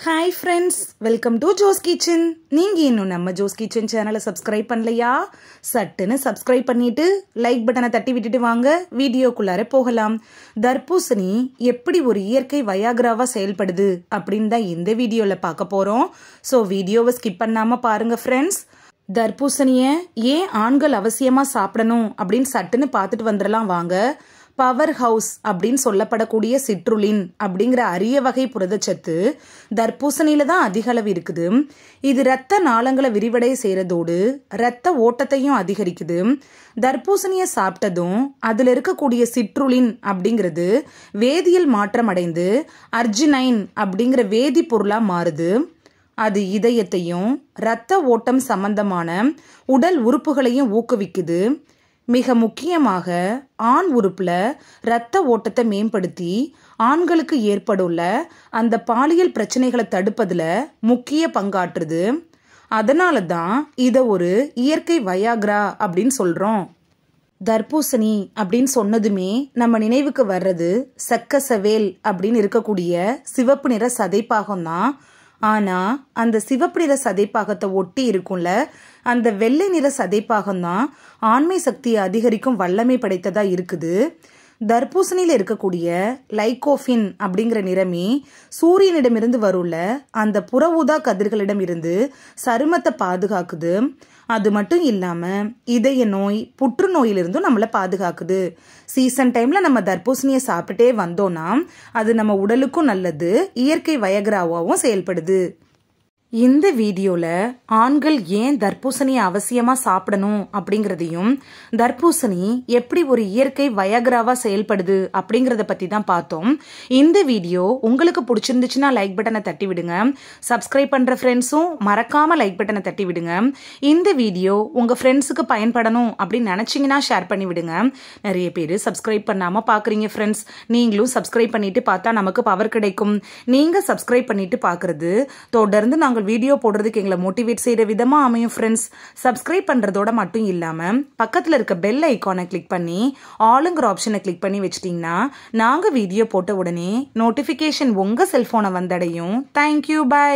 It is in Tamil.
Hi friends, welcome to Jo's Kitchen. நீங்க இன்னும் நம்ம Jo's Kitchen சேனலை சப்ஸ்கிரைப் பண்ணலையா? சட்டுன்னு சப்ஸ்கிரைப் பண்ணிட்டு லைக் பட்டனை தட்டி விட்டுட்டு வாங்க வீடியோக்குள்ளார போகலாம். தர்பூசணி எப்படி ஒரு இயற்கை வயாகிராவா செயல்படுது அப்படின்னு தான் இந்த வீடியோல பார்க்க போறோம். ஸோ வீடியோவை ஸ்கிப் பண்ணாம பாருங்க ஃப்ரெண்ட்ஸ். தர்பூசணியை ஏன் ஆண்கள் அவசியமா சாப்பிடணும் அப்படின்னு சட்டுன்னு பார்த்துட்டு வந்துடலாம் வாங்க. பவர் ஹவுஸ் அப்படின்னு சொல்லப்படக்கூடிய சிட்ருலின் அப்படிங்கிற அரிய வகை புரதச்சத்து தர்பூசணியில தான் அதிக அளவு இருக்குது. இது இரத்த நாளங்களை விரிவடைய செய்யறதோடு இரத்த ஓட்டத்தையும் அதிகரிக்குது. தர்பூசணியை சாப்பிட்டதும் அதுல இருக்கக்கூடிய சிட்ருலின் அப்படிங்கிறது வேதியியல் மாற்றம் அடைந்து அர்ஜினைன் அப்படிங்கிற வேதிப்பொருளா மாறுது. அது இதயத்தையும் இரத்த ஓட்டம் சம்பந்தமான உடல் உறுப்புகளையும் ஊக்குவிக்குது. மிக முக்கியமாக ஆண் உறுப்புல இரத்த ஓட்டத்தை மேம்படுத்தி ஆண்களுக்கு ஏற்படுள்ள அந்த பாலியல் பிரச்சனைகளை தடுப்பதுல முக்கிய பங்காற்றுது. அதனால தான் இதை ஒரு இயற்கை வயாகிரா அப்படின்னு சொல்றோம். தர்பூசணி அப்படின்னு சொன்னதுமே நம்ம நினைவுக்கு வர்றது சக்கசவேல் அப்படின்னு இருக்கக்கூடிய சிவப்பு நிற சதைப்பாகம் தான். ஆனா அந்த சிவப்பு நிற சதைப்பாகத்தை ஒட்டி இருக்கும்ல அந்த வெள்ளை நிற சதைப்பாகம் தான் ஆண்மை சக்தியை அதிகரிக்கும் வல்லமை படைத்ததா இருக்குது. தர்பூசணியில இருக்கக்கூடிய லைகோஃபின் அப்படிங்கிற நிறமி சூரியனிடமிருந்து வருள்ள அந்த புற ஊதா கதிர்களிடம் இருந்து சருமத்தை பாதுகாக்குது. அது மட்டும் இல்லாம இதய நோய் புற்றுநோயிலிருந்தும் நம்மளை பாதுகாக்குது. சீசன் டைம்ல நம்ம தர்பூசணியை சாப்பிட்டுட்டே வந்தோம்னா அது நம்ம உடலுக்கும் நல்லது, இயற்கை வயகிராவாவும் செயல்படுது. இந்த வீடியோல ஆண்கள் ஏன் தர்பூசணியை அவசியமா சாப்பிடணும் அப்படிங்கறதையும் தர்பூசணி எப்படி ஒரு இயற்கை வயகிராவா செயல்படுது அப்படிங்கறத பத்தி தான் பார்த்தோம். இந்த வீடியோ உங்களுக்கு பிடிச்சிருந்துச்சுன்னா லைக் பட்டனை தட்டி விடுங்க. சப்ஸ்கிரைப் பண்ற ஃப்ரெண்ட்ஸும் மறக்காம லைக் பட்டனை தட்டி விடுங்க. இந்த வீடியோ உங்க ஃப்ரெண்ட்ஸுக்கு பயன்படணும் அப்படின்னு நினைச்சீங்கன்னா ஷேர் பண்ணி விடுங்க. நிறைய பேர் சப்ஸ்கிரைப் பண்ணாம பாக்குறீங்க ஃப்ரெண்ட்ஸ். நீங்களும் சப்ஸ்கிரைப் பண்ணிட்டு பார்த்தா நமக்கு பவர் கிடைக்கும். நீங்க சப்ஸ்கிரைப் பண்ணிட்டு பாக்குறது தொடர்ந்து நாங்கள் வீடியோ போடுறதுக்கு எங்களை மோட்டிவேட் செய்யற விதமா அமையும் ஃப்ரெண்ட்ஸ். சப்ஸ்கிரைப் பண்றதோட மட்டும் இல்லாம பக்கத்துல இருக்க பெல் ஐகானை கிளிக் பண்ணி ஆளுங்கிற ஆப்ஷனை கிளிக் பண்ணி வச்சிட்டீங்கன்னா நாங்க வீடியோ போட்ட உடனே நோட்டிபிகேஷன் உங்க செல்போனை வந்தடையும். Thank you, by.